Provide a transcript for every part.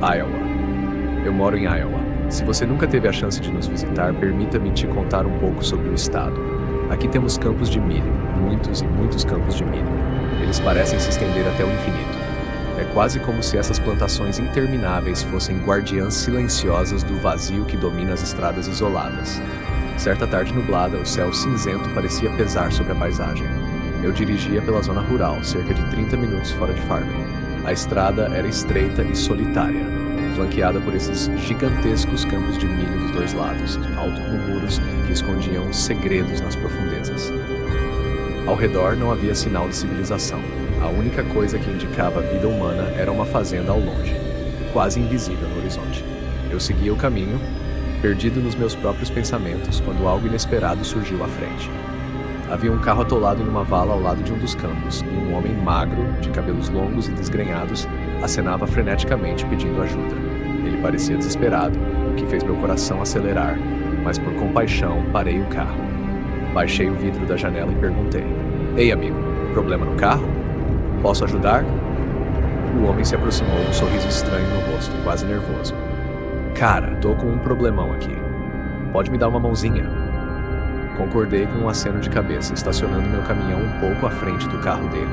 Iowa. Eu moro em Iowa. Se você nunca teve a chance de nos visitar, permita-me te contar um pouco sobre o estado. Aqui temos campos de milho, muitos e muitos campos de milho. Eles parecem se estender até o infinito. É quase como se essas plantações intermináveis fossem guardiãs silenciosas do vazio que domina as estradas isoladas. Certa tarde nublada, o céu cinzento parecia pesar sobre a paisagem. Eu dirigia pela zona rural, cerca de 30 minutos fora de Farming. A estrada era estreita e solitária, flanqueada por esses gigantescos campos de milho dos dois lados, alto como muros que escondiam segredos nas profundezas. Ao redor não havia sinal de civilização. A única coisa que indicava a vida humana era uma fazenda ao longe, quase invisível no horizonte. Eu seguia o caminho, perdido nos meus próprios pensamentos, quando algo inesperado surgiu à frente. Havia um carro atolado em uma vala ao lado de um dos campos, e um homem magro, de cabelos longos e desgrenhados, acenava freneticamente pedindo ajuda. Ele parecia desesperado, o que fez meu coração acelerar, mas por compaixão parei o carro. Baixei o vidro da janela e perguntei: "Ei, amigo, problema no carro? Posso ajudar?" O homem se aproximou, um sorriso estranho no rosto, quase nervoso. "Cara, tô com um problemão aqui. Pode me dar uma mãozinha?" Concordei com um aceno de cabeça, estacionando meu caminhão um pouco à frente do carro dele.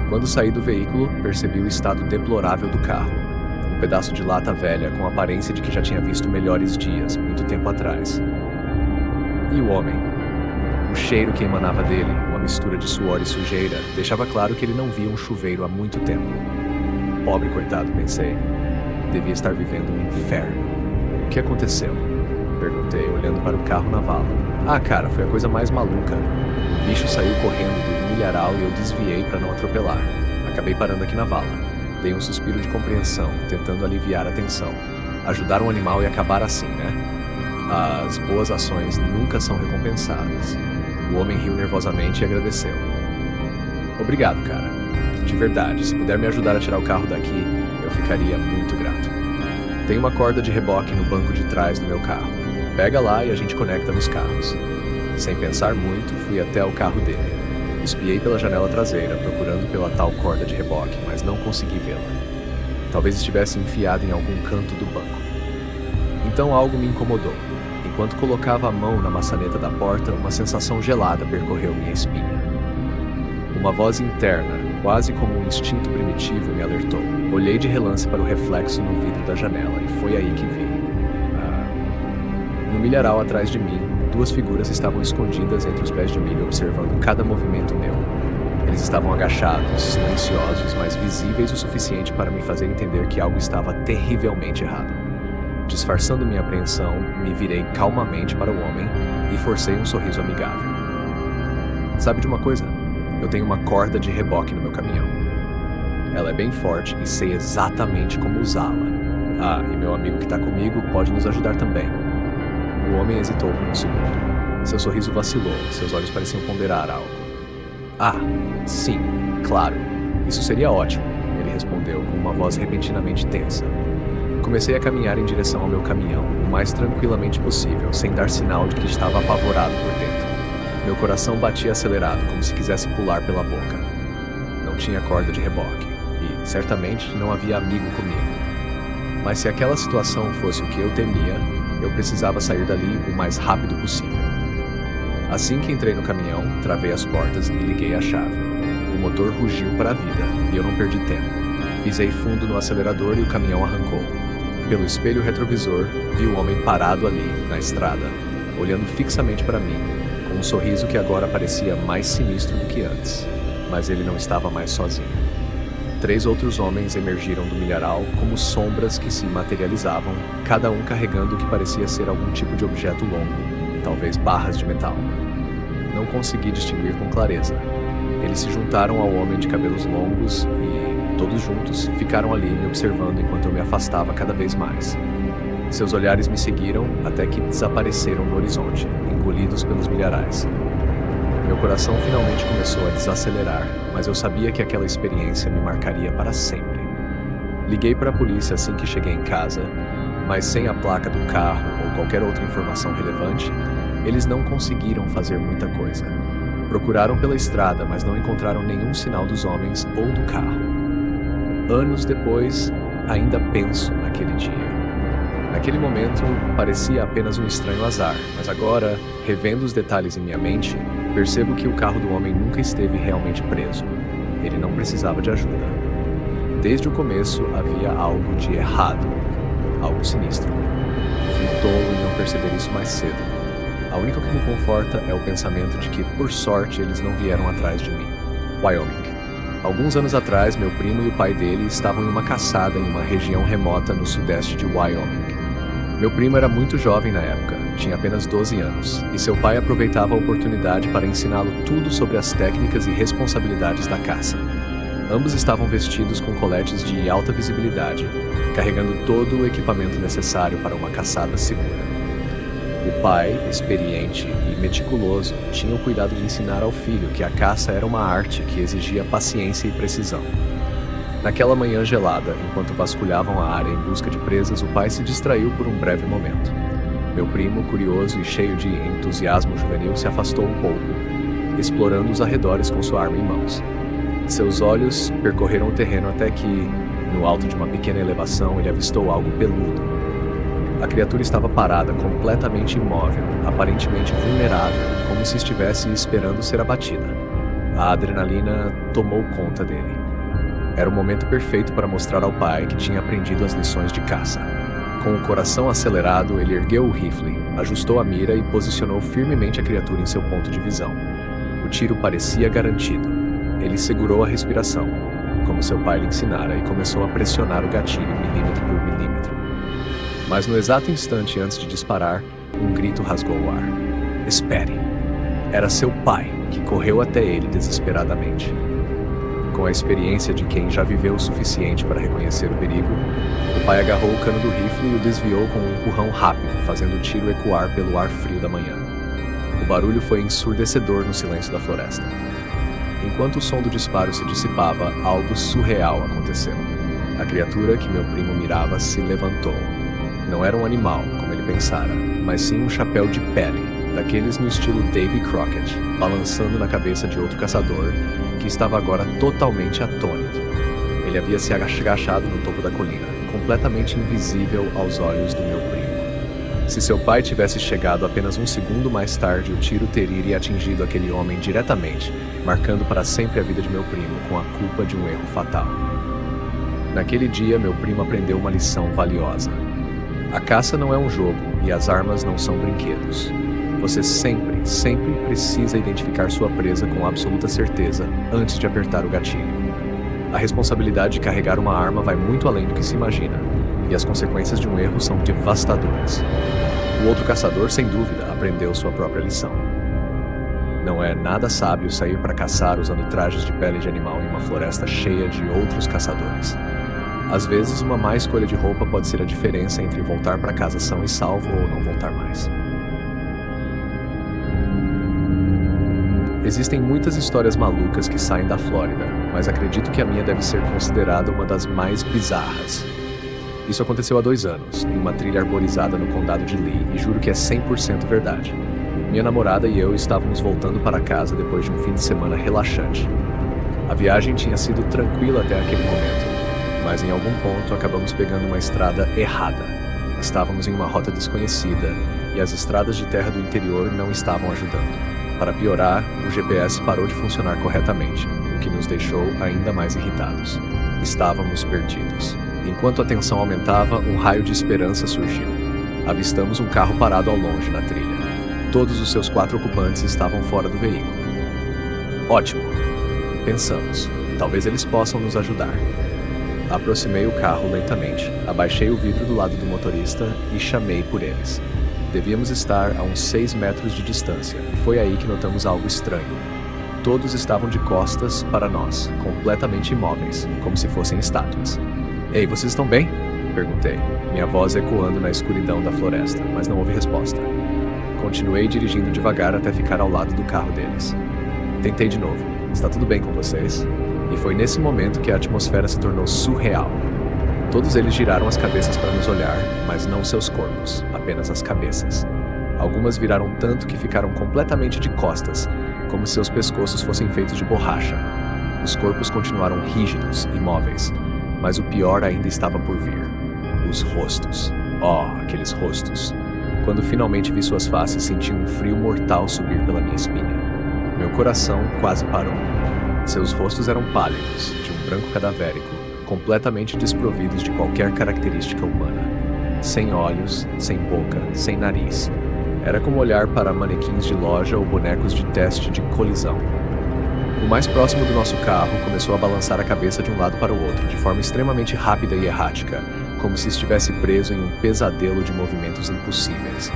Quando saí do veículo, percebi o estado deplorável do carro. Um pedaço de lata velha com a aparência de que já tinha visto melhores dias, muito tempo atrás. E o homem? O cheiro que emanava dele, uma mistura de suor e sujeira, deixava claro que ele não via um chuveiro há muito tempo. Pobre coitado, pensei. Devia estar vivendo um inferno. O que aconteceu? Perguntei, olhando para o carro na vala. "Ah, cara, foi a coisa mais maluca. O bicho saiu correndo do milharal e eu desviei para não atropelar. Acabei parando aqui na vala. Dei um suspiro de compreensão, tentando aliviar a tensão. Ajudar um animal e acabar assim, né? As boas ações nunca são recompensadas." O homem riu nervosamente e agradeceu. "Obrigado, cara. De verdade, se puder me ajudar a tirar o carro daqui, eu ficaria muito grato. Tem uma corda de reboque no banco de trás do meu carro. Pega lá e a gente conecta nos carros." Sem pensar muito, fui até o carro dele. Espiei pela janela traseira, procurando pela tal corda de reboque, mas não consegui vê-la. Talvez estivesse enfiada em algum canto do banco. Então algo me incomodou. Enquanto colocava a mão na maçaneta da porta, uma sensação gelada percorreu minha espinha. Uma voz interna, quase como um instinto primitivo, me alertou. Olhei de relance para o reflexo no vidro da janela e foi aí que vi. No milharal atrás de mim, duas figuras estavam escondidas entre os pés de milho, observando cada movimento meu. Eles estavam agachados, silenciosos, mas visíveis o suficiente para me fazer entender que algo estava terrivelmente errado. Disfarçando minha apreensão, me virei calmamente para o homem e forcei um sorriso amigável. "Sabe de uma coisa? Eu tenho uma corda de reboque no meu caminhão. Ela é bem forte e sei exatamente como usá-la. Ah, e meu amigo que está comigo pode nos ajudar também." O homem hesitou por um segundo. Seu sorriso vacilou, seus olhos pareciam ponderar algo. "Ah, sim, claro. Isso seria ótimo," ele respondeu com uma voz repentinamente tensa. Comecei a caminhar em direção ao meu caminhão, o mais tranquilamente possível, sem dar sinal de que estava apavorado por dentro. Meu coração batia acelerado, como se quisesse pular pela boca. Não tinha corda de reboque, e, certamente, não havia amigo comigo. Mas se aquela situação fosse o que eu temia, eu precisava sair dali o mais rápido possível. Assim que entrei no caminhão, travei as portas e liguei a chave. O motor rugiu para a vida, e eu não perdi tempo. Pisei fundo no acelerador e o caminhão arrancou. Pelo espelho retrovisor, vi o homem parado ali, na estrada, olhando fixamente para mim, com um sorriso que agora parecia mais sinistro do que antes. Mas ele não estava mais sozinho. 3 outros homens emergiram do milharal como sombras que se materializavam, cada um carregando o que parecia ser algum tipo de objeto longo, talvez barras de metal. Não consegui distinguir com clareza. Eles se juntaram ao homem de cabelos longos e, todos juntos, ficaram ali me observando enquanto eu me afastava cada vez mais. Seus olhares me seguiram até que desapareceram no horizonte, engolidos pelos milharais. Meu coração finalmente começou a desacelerar, mas eu sabia que aquela experiência me marcaria para sempre. Liguei para a polícia assim que cheguei em casa, mas sem a placa do carro ou qualquer outra informação relevante, eles não conseguiram fazer muita coisa. Procuraram pela estrada, mas não encontraram nenhum sinal dos homens ou do carro. Anos depois, ainda penso naquele dia. Naquele momento, parecia apenas um estranho azar, mas agora, revendo os detalhes em minha mente, percebo que o carro do homem nunca esteve realmente preso. Ele não precisava de ajuda. Desde o começo havia algo de errado, algo sinistro. Fui tolo em não perceber isso mais cedo. A única que me conforta é o pensamento de que, por sorte, eles não vieram atrás de mim. Wyoming. Alguns anos atrás, meu primo e o pai dele estavam em uma caçada em uma região remota no sudeste de Wyoming. Meu primo era muito jovem na época, tinha apenas 12 anos, e seu pai aproveitava a oportunidade para ensiná-lo tudo sobre as técnicas e responsabilidades da caça. Ambos estavam vestidos com coletes de alta visibilidade, carregando todo o equipamento necessário para uma caçada segura. O pai, experiente e meticuloso, tinha o cuidado de ensinar ao filho que a caça era uma arte que exigia paciência e precisão. Naquela manhã gelada, enquanto vasculhavam a área em busca de presas, o pai se distraiu por um breve momento. Meu primo, curioso e cheio de entusiasmo juvenil, se afastou um pouco, explorando os arredores com sua arma em mãos. Seus olhos percorreram o terreno até que, no alto de uma pequena elevação, ele avistou algo peludo. A criatura estava parada, completamente imóvel, aparentemente vulnerável, como se estivesse esperando ser abatida. A adrenalina tomou conta dele. Era o momento perfeito para mostrar ao pai que tinha aprendido as lições de caça. Com o coração acelerado, ele ergueu o rifle, ajustou a mira e posicionou firmemente a criatura em seu ponto de visão. O tiro parecia garantido. Ele segurou a respiração, como seu pai lhe ensinara, e começou a pressionar o gatilho milímetro por milímetro. Mas no exato instante antes de disparar, um grito rasgou o ar. Espere! Era seu pai, que correu até ele desesperadamente. Com a experiência de quem já viveu o suficiente para reconhecer o perigo, o pai agarrou o cano do rifle e o desviou com um empurrão rápido, fazendo o tiro ecoar pelo ar frio da manhã. O barulho foi ensurdecedor no silêncio da floresta. Enquanto o som do disparo se dissipava, algo surreal aconteceu. A criatura que meu primo mirava se levantou. Não era um animal, como ele pensara, mas sim um chapéu de pele, daqueles no estilo Davy Crockett, balançando na cabeça de outro caçador, que estava agora totalmente atônito. Ele havia se agachado no topo da colina, completamente invisível aos olhos do meu primo. Se seu pai tivesse chegado apenas um segundo mais tarde, o tiro teria atingido aquele homem diretamente, marcando para sempre a vida de meu primo com a culpa de um erro fatal. Naquele dia, meu primo aprendeu uma lição valiosa. A caça não é um jogo e as armas não são brinquedos. Você sempre precisa identificar sua presa com absoluta certeza antes de apertar o gatilho. A responsabilidade de carregar uma arma vai muito além do que se imagina, e as consequências de um erro são devastadoras. O outro caçador, sem dúvida, aprendeu sua própria lição. Não é nada sábio sair para caçar usando trajes de pele de animal em uma floresta cheia de outros caçadores. Às vezes, uma má escolha de roupa pode ser a diferença entre voltar para casa são e salvo ou não voltar mais. Existem muitas histórias malucas que saem da Flórida, mas acredito que a minha deve ser considerada uma das mais bizarras. Isso aconteceu há 2 anos, em uma trilha arborizada no condado de Lee, e juro que é 100% verdade. Minha namorada e eu estávamos voltando para casa depois de um fim de semana relaxante. A viagem tinha sido tranquila até aquele momento, mas em algum ponto acabamos pegando uma estrada errada. Estávamos em uma rota desconhecida e as estradas de terra do interior não estavam ajudando. Para piorar, o GPS parou de funcionar corretamente, o que nos deixou ainda mais irritados. Estávamos perdidos. Enquanto a tensão aumentava, um raio de esperança surgiu. Avistamos um carro parado ao longe na trilha. Todos os seus 4 ocupantes estavam fora do veículo. Ótimo! Pensamos. Talvez eles possam nos ajudar. Aproximei o carro lentamente, abaixei o vidro do lado do motorista e chamei por eles. Devíamos estar a uns 6 metros de distância, e foi aí que notamos algo estranho. Todos estavam de costas para nós, completamente imóveis, como se fossem estátuas. Ei, vocês estão bem? Perguntei, minha voz ecoando na escuridão da floresta, mas não houve resposta. Continuei dirigindo devagar até ficar ao lado do carro deles. Tentei de novo. Está tudo bem com vocês? E foi nesse momento que a atmosfera se tornou surreal. Todos eles giraram as cabeças para nos olhar, mas não seus corpos, apenas as cabeças. Algumas viraram tanto que ficaram completamente de costas, como se seus pescoços fossem feitos de borracha. Os corpos continuaram rígidos, imóveis, Mas o pior ainda estava por vir. Os rostos. Oh, aqueles rostos. Quando finalmente vi suas faces, senti um frio mortal subir pela minha espinha. Meu coração quase parou. Seus rostos eram pálidos, de um branco cadavérico, completamente desprovidos de qualquer característica humana. Sem olhos, sem boca, sem nariz. Era como olhar para manequins de loja ou bonecos de teste de colisão. O mais próximo do nosso carro começou a balançar a cabeça de um lado para o outro, de forma extremamente rápida e errática, como se estivesse preso em um pesadelo de movimentos impossíveis.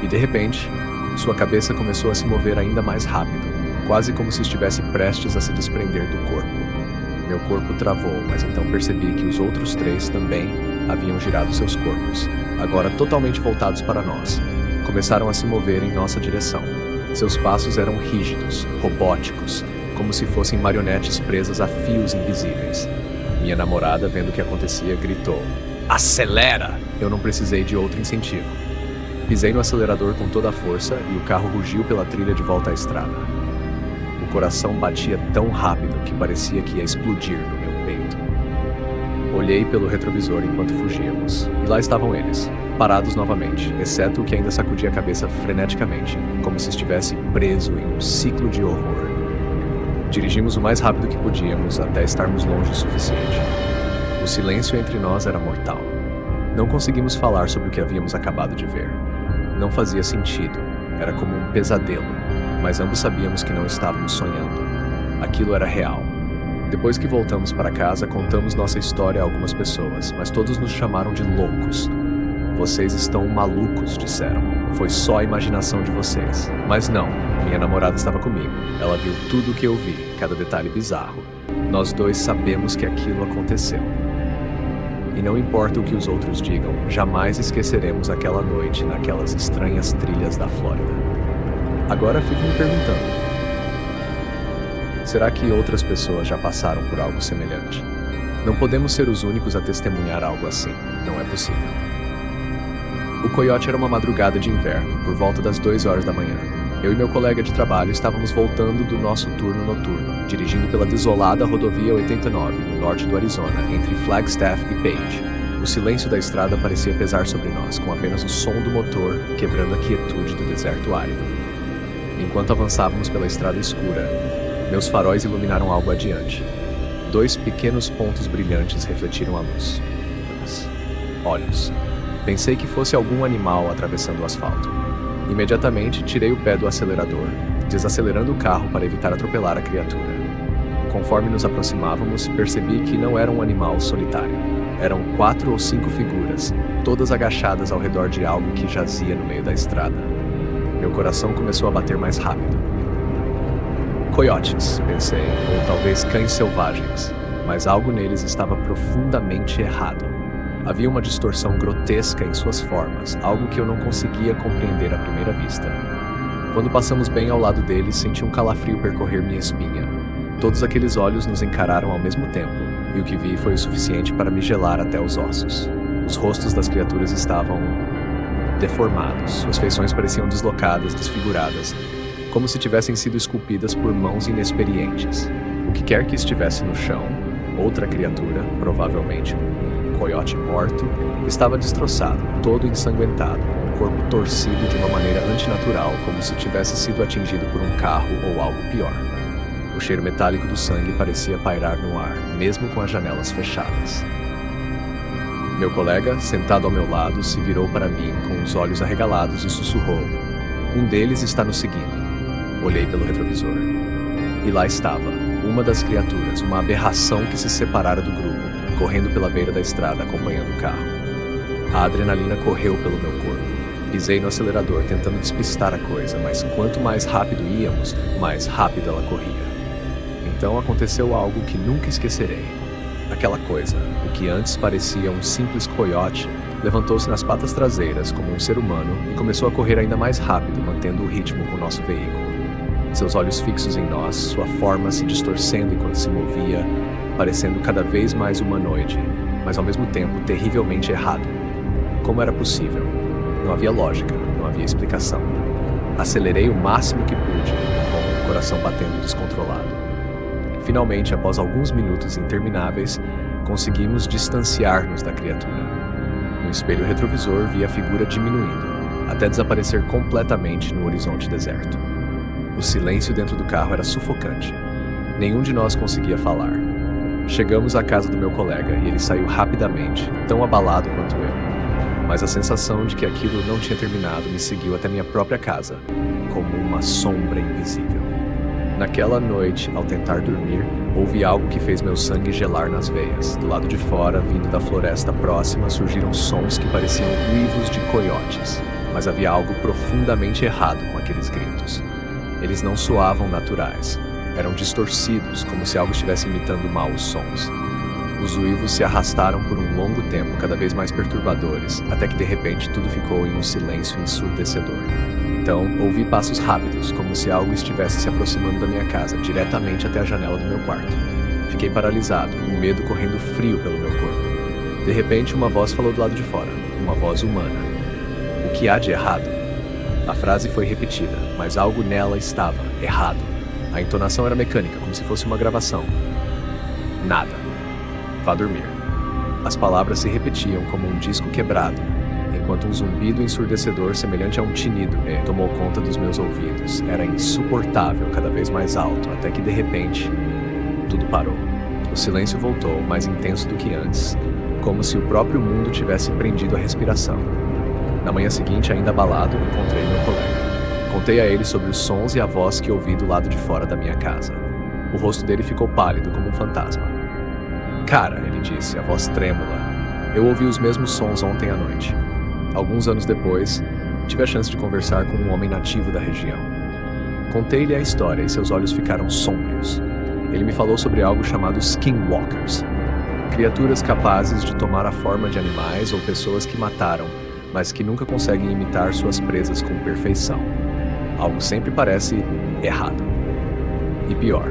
E de repente, sua cabeça começou a se mover ainda mais rápido, quase como se estivesse prestes a se desprender do corpo. Meu corpo travou, mas então percebi que os outros três também haviam girado seus corpos, agora totalmente voltados para nós. Começaram a se mover em nossa direção. Seus passos eram rígidos, robóticos, como se fossem marionetes presas a fios invisíveis. Minha namorada, vendo o que acontecia, gritou: "Acelera!" Eu não precisei de outro incentivo. Pisei no acelerador com toda a força e o carro rugiu pela trilha de volta à estrada. O coração batia tão rápido que parecia que ia explodir no meu peito. Olhei pelo retrovisor enquanto fugíamos, e lá estavam eles, parados novamente, exceto o que ainda sacudia a cabeça freneticamente, como se estivesse preso em um ciclo de horror. Dirigimos o mais rápido que podíamos até estarmos longe o suficiente. O silêncio entre nós era mortal. Não conseguimos falar sobre o que havíamos acabado de ver. Não fazia sentido, era como um pesadelo, mas ambos sabíamos que não estávamos sonhando. Aquilo era real. Depois que voltamos para casa, contamos nossa história a algumas pessoas, mas todos nos chamaram de loucos. "Vocês estão malucos", disseram. "Foi só a imaginação de vocês." Mas não, minha namorada estava comigo. Ela viu tudo o que eu vi, cada detalhe bizarro. Nós dois sabemos que aquilo aconteceu. E não importa o que os outros digam, jamais esqueceremos aquela noite naquelas estranhas trilhas da Flórida. Agora fico me perguntando: será que outras pessoas já passaram por algo semelhante? Não podemos ser os únicos a testemunhar algo assim. Não é possível. O Coyote era uma madrugada de inverno, por volta das 2 horas da manhã. Eu e meu colega de trabalho estávamos voltando do nosso turno noturno, dirigindo pela desolada rodovia 89, no norte do Arizona, entre Flagstaff e Page. O silêncio da estrada parecia pesar sobre nós, com apenas o som do motor quebrando a quietude do deserto árido. Enquanto avançávamos pela estrada escura, meus faróis iluminaram algo adiante. 2 pequenos pontos brilhantes refletiram a luz. Olhos. Pensei que fosse algum animal atravessando o asfalto. Imediatamente tirei o pé do acelerador, desacelerando o carro para evitar atropelar a criatura. Conforme nos aproximávamos, percebi que não era um animal solitário. Eram 4 ou 5 figuras, todas agachadas ao redor de algo que jazia no meio da estrada. Meu coração começou a bater mais rápido. Coiotes, pensei, ou talvez cães selvagens, mas algo neles estava profundamente errado. Havia uma distorção grotesca em suas formas, algo que eu não conseguia compreender à primeira vista. Quando passamos bem ao lado deles, senti um calafrio percorrer minha espinha. Todos aqueles olhos nos encararam ao mesmo tempo, e o que vi foi o suficiente para me gelar até os ossos. Os rostos das criaturas estavam deformados, suas feições pareciam deslocadas, desfiguradas, como se tivessem sido esculpidas por mãos inexperientes. O que quer que estivesse no chão, outra criatura, provavelmente um coiote morto, estava destroçado, todo ensanguentado, com o corpo torcido de uma maneira antinatural, como se tivesse sido atingido por um carro ou algo pior. O cheiro metálico do sangue parecia pairar no ar, mesmo com as janelas fechadas. Meu colega, sentado ao meu lado, se virou para mim com os olhos arregalados e sussurrou: "Um deles está nos seguindo." Olhei pelo retrovisor. E lá estava, uma das criaturas, uma aberração que se separara do grupo, correndo pela beira da estrada, acompanhando o carro. A adrenalina correu pelo meu corpo. Pisei no acelerador, tentando despistar a coisa, mas quanto mais rápido íamos, mais rápido ela corria. Então aconteceu algo que nunca esquecerei. Aquela coisa, o que antes parecia um simples coiote, levantou-se nas patas traseiras como um ser humano e começou a correr ainda mais rápido, mantendo o ritmo com o nosso veículo. Seus olhos fixos em nós, sua forma se distorcendo enquanto se movia, parecendo cada vez mais humanoide, mas ao mesmo tempo terrivelmente errado. Como era possível? Não havia lógica, não havia explicação. Acelerei o máximo que pude, com o coração batendo descontrolado. Finalmente, após alguns minutos intermináveis, conseguimos distanciar-nos da criatura. No espelho retrovisor vi a figura diminuindo, até desaparecer completamente no horizonte deserto. O silêncio dentro do carro era sufocante. Nenhum de nós conseguia falar. Chegamos à casa do meu colega e ele saiu rapidamente, tão abalado quanto eu. Mas a sensação de que aquilo não tinha terminado me seguiu até minha própria casa, como uma sombra invisível. Naquela noite, ao tentar dormir, houve algo que fez meu sangue gelar nas veias. Do lado de fora, vindo da floresta próxima, surgiram sons que pareciam uivos de coiotes, mas havia algo profundamente errado com aqueles gritos. Eles não soavam naturais. Eram distorcidos, como se algo estivesse imitando mal os sons. Os uivos se arrastaram por um longo tempo, cada vez mais perturbadores, até que de repente tudo ficou em um silêncio ensurdecedor. Então, ouvi passos rápidos, como se algo estivesse se aproximando da minha casa, diretamente até a janela do meu quarto. Fiquei paralisado, o medo correndo frio pelo meu corpo. De repente, uma voz falou do lado de fora, uma voz humana. O que há de errado? A frase foi repetida, mas algo nela estava errado. A entonação era mecânica, como se fosse uma gravação. Nada. Vá dormir. As palavras se repetiam como um disco quebrado, enquanto um zumbido ensurdecedor semelhante a um tinido tomou conta dos meus ouvidos. Era insuportável, cada vez mais alto, até que de repente, tudo parou. O silêncio voltou, mais intenso do que antes, como se o próprio mundo tivesse prendido a respiração. Na manhã seguinte, ainda abalado, encontrei meu colega. Contei a ele sobre os sons e a voz que ouvi do lado de fora da minha casa. O rosto dele ficou pálido como um fantasma. Cara, ele disse, a voz trêmula, eu ouvi os mesmos sons ontem à noite. Alguns anos depois, tive a chance de conversar com um homem nativo da região. Contei-lhe a história e seus olhos ficaram sômbrios. Ele me falou sobre algo chamado skinwalkers, criaturas capazes de tomar a forma de animais ou pessoas que mataram, mas que nunca conseguem imitar suas presas com perfeição. Algo sempre parece errado. E pior,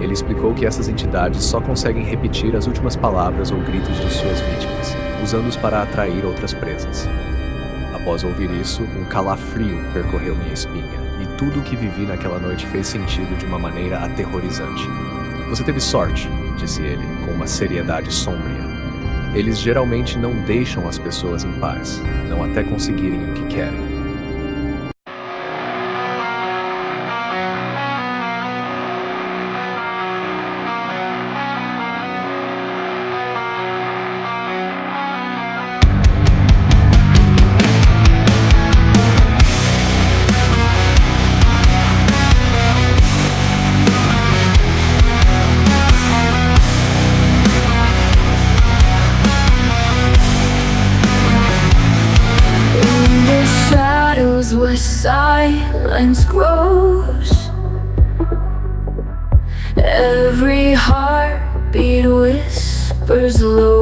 ele explicou que essas entidades só conseguem repetir as últimas palavras ou gritos de suas vítimas, usando-os para atrair outras presas. Após ouvir isso, um calafrio percorreu minha espinha, e tudo o que vivi naquela noite fez sentido de uma maneira aterrorizante. Você teve sorte, disse ele, com uma seriedade sombria. Eles geralmente não deixam as pessoas em paz, não até conseguirem o que querem. Where silence grows, every heartbeat whispers low.